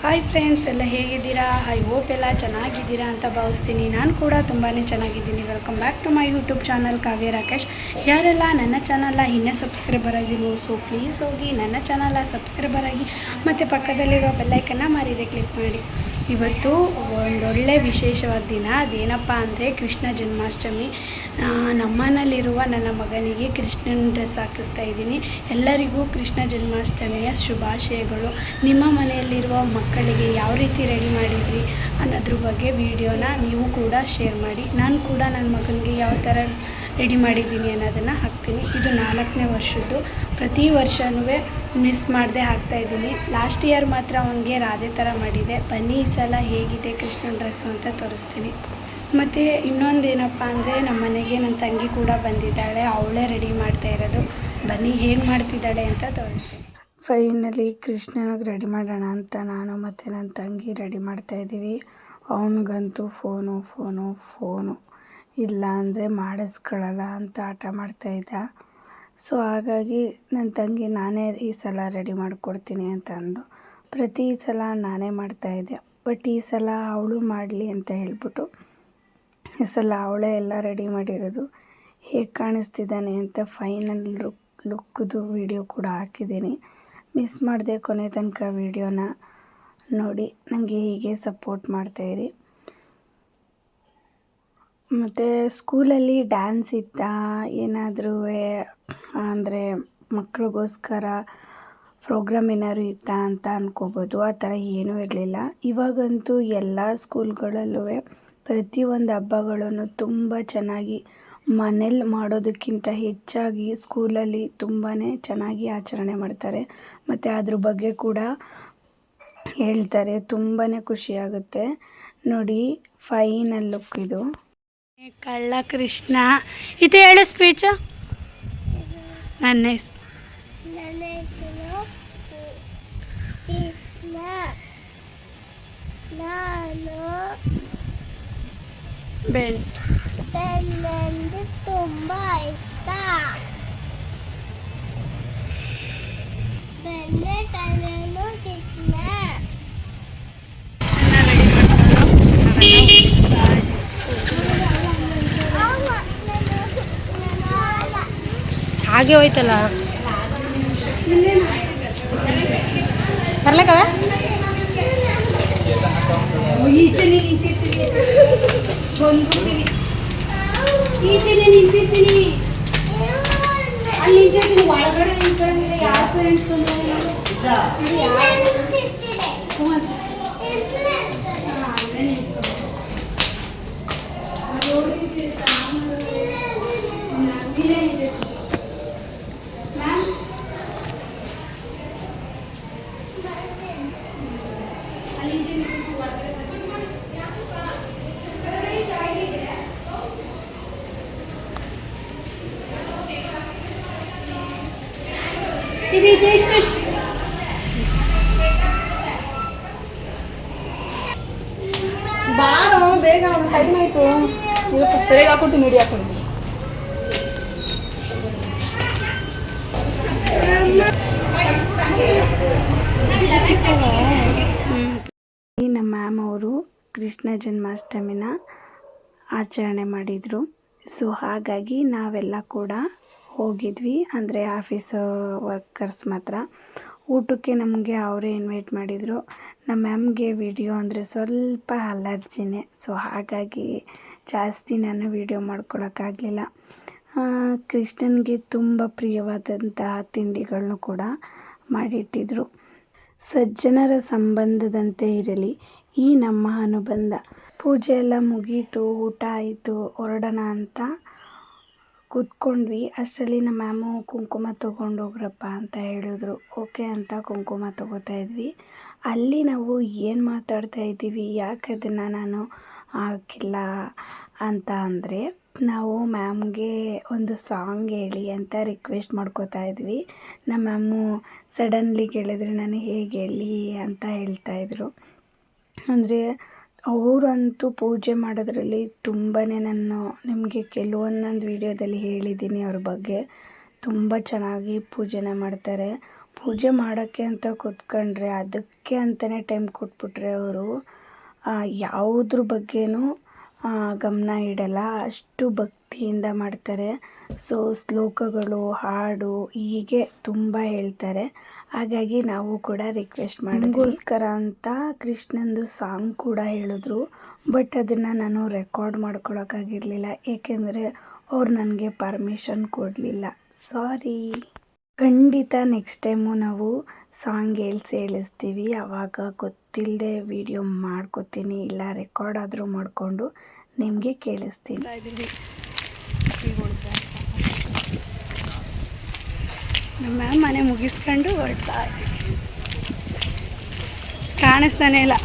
Hi friends, ಎಲ್ಲ ಹೇಗಿದ್ದೀರಾ? I hope ಎಲ್ಲ ಚೆನ್ನಾಗಿದ್ದೀರಾ ಅಂತ ಭಾವಿಸ್ತೀನಿ. ನಾನು ಕೂಡ ತುಂಬಾ ಚೆನ್ನಾಗಿದ್ದೀನಿ. Welcome back to my YouTube channel Kavya Rakesh. ಯಾರೆಲ್ಲ ನನ್ನ ಚಾನಲ್ನ ಇನ್ನೂ ಸಬ್ಸ್ಕ್ರೈಬರ್ ಆಗಿರೋ, ಸೊ ಪ್ಲೀಸ್ ಹೋಗಿ ನನ್ನ ಚಾನಲ್ನ ಸಬ್ಸ್ಕ್ರೈಬರ್ ಆಗಿ ಮತ್ತು ಪಕ್ಕದಲ್ಲಿರೋ ಬೆಲ್ಲೈಕನ್ನ ಮರೀದೆ ಕ್ಲಿಕ್ ಮಾಡಿ. ಇವತ್ತು ಒಂದೊಳ್ಳೆ ವಿಶೇಷವಾದ ದಿನ. ಅದೇನಪ್ಪ ಅಂದರೆ ಕೃಷ್ಣ ಜನ್ಮಾಷ್ಟಮಿ. ನಮ್ಮನೇಲಿರುವ ನನ್ನ ಮಗನಿಗೆ ಕೃಷ್ಣನ ಡ್ರೆಸ್ ಹಾಕಿಸ್ತಾ ಇದ್ದೀನಿ. ಎಲ್ಲರಿಗೂ ಕೃಷ್ಣ ಜನ್ಮಾಷ್ಟಮಿಯ ಶುಭಾಶಯಗಳು. ನಿಮ್ಮ ಮನೆಯಲ್ಲಿರುವ ಮಕ್ಕಳಿಗೆ ಯಾವ ರೀತಿ ರೆಡಿ ಮಾಡಿದ್ರಿ ಅನ್ನೋದ್ರ ಬಗ್ಗೆ ವಿಡಿಯೋನ ನೀವು ಕೂಡ ಶೇರ್ ಮಾಡಿ. ನಾನು ಕೂಡ ನನ್ನ ಮಗನಿಗೆ ಯಾವ ಥರ ರೆಡಿ ಮಾಡಿದ್ದೀನಿ ಅನ್ನೋದನ್ನು ಹಾಕ್ತೀನಿ. ಇದು 4ನೇ ವರ್ಷದ್ದು. ಪ್ರತಿ ವರ್ಷವೂ ಮಿಸ್ ಮಾಡದೆ ಹಾಕ್ತಾಯಿದ್ದೀನಿ. ಲಾಸ್ಟ್ ಇಯರ್ ಮಾತ್ರ ಅವನಿಗೆ ರಾಧೆ ಥರ ಮಾಡಿದೆ. ಬನ್ನಿ ಈ ಸಲ ಹೇಗಿದೆ ಕೃಷ್ಣನ ಡ್ರೆಸ್ಸು ಅಂತ ತೋರಿಸ್ತೀನಿ. ಮತ್ತು ಇನ್ನೊಂದೇನಪ್ಪ ಅಂದರೆ ನಮ್ಮ ಮನೆಗೆ ನನ್ನ ತಂಗಿ ಕೂಡ ಬಂದಿದ್ದಾಳೆ. ಅವಳೇ ರೆಡಿ ಮಾಡ್ತಾ ಇರೋದು. ಬನ್ನಿ ಹೇಗೆ ಮಾಡ್ತಿದ್ದಾಳೆ ಅಂತ ತೋರಿಸ್ತೀನಿ. ಫೈನಲಿ ಕೃಷ್ಣನಿಗೆ ರೆಡಿ ಮಾಡೋಣ ಅಂತ ನಾನು ಮತ್ತು ನನ್ನ ತಂಗಿ ರೆಡಿ ಮಾಡ್ತಾಯಿದ್ದೀವಿ. ಅವನಿಗಂತೂ ಫೋನು ಇಲ್ಲ ಅಂದರೆ ಮಾಡಿಸ್ಕೊಳ್ಳಲ್ಲ ಅಂತ ಆಟ ಮಾಡ್ತಾಯಿದ್ದ. ಸೊ ಹಾಗಾಗಿ ನನ್ನ ತಂಗಿ ನಾನೇ ಈ ಸಲ ರೆಡಿ ಮಾಡಿಕೊಡ್ತೀನಿ ಅಂತ ಅಂದು ಪ್ರತಿ ಸಲ ನಾನೇ ಮಾಡ್ತಾಯಿದ್ದೆ. ಬಟ್ ಈ ಸಲ ಅವಳು ಮಾಡಲಿ ಅಂತ ಹೇಳ್ಬಿಟ್ಟು ಈ ಸಲ ಅವಳೇ ಎಲ್ಲ ರೆಡಿ ಮಾಡಿರೋದು. ಹೇಗೆ ಕಾಣಿಸ್ತಿದ್ದಾನೆ ಅಂತ ಫೈನಲ್ ಲುಕ್ದು ವಿಡಿಯೋ ಕೂಡ ಹಾಕಿದ್ದೀನಿ. ಮಿಸ್ ಮಾಡದೆ ಕೊನೆ ತನಕ ವಿಡಿಯೋನ ನೋಡಿ ನನಗೆ ಹೀಗೆ ಸಪೋರ್ಟ್ ಮಾಡ್ತಾಯಿರಿ. ಮತ್ತು ಸ್ಕೂಲಲ್ಲಿ ಡ್ಯಾನ್ಸ್ ಇತ್ತಾ, ಏನಾದರೂ ಅಂದರೆ ಮಕ್ಕಳಿಗೋಸ್ಕರ ಪ್ರೋಗ್ರಾಮ್ ಏನಾದ್ರು ಇತ್ತಾ ಅಂತ ಅಂದ್ಕೋಬೋದು. ಆ ಥರ ಏನೂ ಇರಲಿಲ್ಲ. ಇವಾಗಂತೂ ಎಲ್ಲ ಸ್ಕೂಲ್ಗಳಲ್ಲೂ ಪ್ರತಿಯೊಂದು ಹಬ್ಬಗಳನ್ನು ತುಂಬ ಚೆನ್ನಾಗಿ ಮನೇಲಿ ಮಾಡೋದಕ್ಕಿಂತ ಹೆಚ್ಚಾಗಿ ಸ್ಕೂಲಲ್ಲಿ ತುಂಬಾ ಚೆನ್ನಾಗಿ ಆಚರಣೆ ಮಾಡ್ತಾರೆ. ಮತ್ತು ಅದ್ರ ಬಗ್ಗೆ ಕೂಡ ಹೇಳ್ತಾರೆ. ತುಂಬಾ ಖುಷಿಯಾಗುತ್ತೆ ನೋಡಿ. ಫೈನಲ್ ಲುಕ್ ಇದು. ಕಳ್ಳ ಕೃಷ್ಣ ಇದು ಹೇಳು ಸ್ಪೀಚು. ನನ್ನ ಹೆಸರು ಕೃಷ್ಣ. ನಾನು ಬೆಣ್ಣೆ ತುಂಬ ಇಷ್ಟ. ಬೆಣ್ಣೆ ಕಣ್ಣು ಕೃಷ್ಣ. ಹಾಗೆ ಹೋಯ್ತಲ್ಲ ಬರ್ಲಕ್ಕವ. ಈಚೆನೆ ನಿಂತಿರ್ತೀನಿ, ಬಂದ್ಬಿಡ್ತೀವಿ. ಈಚೆನೆ ನಿಂತಿರ್ತೀನಿ, ಅಲ್ಲಿ ನಿಂತಿರ್ತೀನಿ. ಒಳಗಡೆ ನಿಂತ್ಕೊಂಡಿಲ್ಲ. ಯಾರು ಪೇರೆಂಟ್ಸ್ ಬಂದಿಲ್ಲ. ಬಾರೋ ಬೇಗ, ಟೈಮ್ ಆಯಿತು. ಸರಿಯಾಗಿ ಹಾಕೊಟ್ಟು ಮೀಡಿ ಹಾಕೊಂಡು ನಮ್ಮ ಮ್ಯಾಮ್ ಅವರು ಕೃಷ್ಣ ಜನ್ಮಾಷ್ಟಮಿನ ಆಚರಣೆ ಮಾಡಿದರು. ಸೊ ಹಾಗಾಗಿ ನಾವೆಲ್ಲ ಕೂಡ ಹೋಗಿದ್ವಿ. ಅಂದರೆ ಆಫೀಸ್ ವರ್ಕರ್ಸ್ ಮಾತ್ರ. ಊಟಕ್ಕೆ ನಮಗೆ ಅವರೇ ಇನ್ವೈಟ್ ಮಾಡಿದರು. ನಮ್ಮ ಮ್ಯಾಮ್ಗೆ ವಿಡಿಯೋ ಅಂದರೆ ಸ್ವಲ್ಪ ಅಲರ್ಜಿನೇ. ಸೊ ಹಾಗಾಗಿ ಜಾಸ್ತಿ ನಾನು ವಿಡಿಯೋ ಮಾಡ್ಕೊಳಕ್ಕಾಗಲಿಲ್ಲ. ಕೃಷ್ಣನಿಗೆ ತುಂಬ ಪ್ರಿಯವಾದಂತಹ ತಿಂಡಿಗಳನ್ನು ಕೂಡ ಮಾಡಿಟ್ಟಿದ್ರು. ಸಜ್ಜನರ ಸಂಬಂಧದಂತೆ ಇರಲಿ ಈ ನಮ್ಮ ಅನುಬಂಧ. ಪೂಜೆ ಎಲ್ಲ ಮುಗೀತು, ಊಟ ಆಯಿತು, ಹೊರಡೋಣ ಅಂತ ಕೂತ್ಕೊಂಡ್ವಿ. ಅಷ್ಟರಲ್ಲಿ ನಮ್ಮ ಮ್ಯಾಮು ಕುಂಕುಮ ತೊಗೊಂಡೋಗ್ರಪ್ಪ ಅಂತ ಹೇಳಿದ್ರು. ಓಕೆ ಅಂತ ಕುಂಕುಮ ತೊಗೋತಾ ಇದ್ವಿ. ಅಲ್ಲಿ ನಾವು ಏನು ಮಾತಾಡ್ತಾ ಇದ್ದೀವಿ, ಯಾಕೆ ಅದನ್ನು ನಾನು ಹಾಕಿಲ್ಲ ಅಂತ ಅಂದರೆ, ನಾವು ಮ್ಯಾಮ್ಗೆ ಒಂದು ಸಾಂಗ್ ಹೇಳಿ ಅಂತ ರಿಕ್ವೆಸ್ಟ್ ಮಾಡ್ಕೋತಾ ಇದ್ವಿ. ನಮ್ಮ ಮ್ಯಾಮು ಸಡನ್ಲಿ ಕೇಳಿದ್ರೆ ನಾನು ಹೇಗೆ ಹೇಳಿ ಅಂತ ಹೇಳ್ತಾಯಿದ್ರು. ಅಂದರೆ ಅವರಂತೂ ಪೂಜೆ ಮಾಡೋದ್ರಲ್ಲಿ ತುಂಬಾ ನಾನು ನಿಮಗೆ ಕೆಲವೊಂದೊಂದು ವಿಡಿಯೋದಲ್ಲಿ ಹೇಳಿದ್ದೀನಿ. ಅವ್ರ ಬಗ್ಗೆ ತುಂಬ ಚೆನ್ನಾಗಿ ಪೂಜೆನ ಮಾಡ್ತಾರೆ. ಪೂಜೆ ಮಾಡೋಕ್ಕೆ ಅಂತ ಕೂತ್ಕೊಂಡ್ರೆ ಅದಕ್ಕೆ ಅಂತಲೇ ಟೈಮ್ ಕೊಟ್ಬಿಟ್ರೆ ಅವರು ಯಾವುದ್ರ ಬಗ್ಗೆನೂ ಗಮನ ಇಡಲ್ಲ. ಅಷ್ಟು ಭಕ್ತಿಯಿಂದ ಮಾಡ್ತಾರೆ. ಸೊ ಶ್ಲೋಕಗಳು, ಹಾಡು ಹೀಗೆ ತುಂಬ ಹೇಳ್ತಾರೆ. ಹಾಗಾಗಿ ನಾವು ಕೂಡ ರಿಕ್ವೆಸ್ಟ್ ಮಾಡಿದ್ಗೋಸ್ಕರ ಅಂತ ಕೃಷ್ಣಂದು ಸಾಂಗ್ ಕೂಡ ಹೇಳಿದ್ರು. ಬಟ್ ಅದನ್ನು ನಾನು ರೆಕಾರ್ಡ್ ಮಾಡ್ಕೊಳಕ್ಕಾಗಿರಲಿಲ್ಲ, ಏಕೆಂದರೆ ಅವ್ರು ನನಗೆ ಪರ್ಮಿಷನ್ ಕೊಡಲಿಲ್ಲ. ಸಾರಿ. ಖಂಡಿತ ನೆಕ್ಸ್ಟ್ ಟೈಮು ನಾವು ಸಾಂಗ್ ಹೇಳಿಸ್ತೀವಿ. ಆವಾಗ ಗೊತ್ತಿಲ್ಲದೆ ವಿಡಿಯೋ ಮಾಡ್ಕೋತೀನಿ, ಇಲ್ಲ ರೆಕಾರ್ಡ್ ಆದರೂ ಮಾಡಿಕೊಂಡು ನಿಮಗೆ ಕೇಳಿಸ್ತೀನಿ. ನಮ್ಮ ಮನೆ ಮುಗಿಸ್ಕೊಂಡು ಹೊರಡ್ತಾ ಕಾಣಿಸ್ತಾನೆ ಇಲ್ಲ.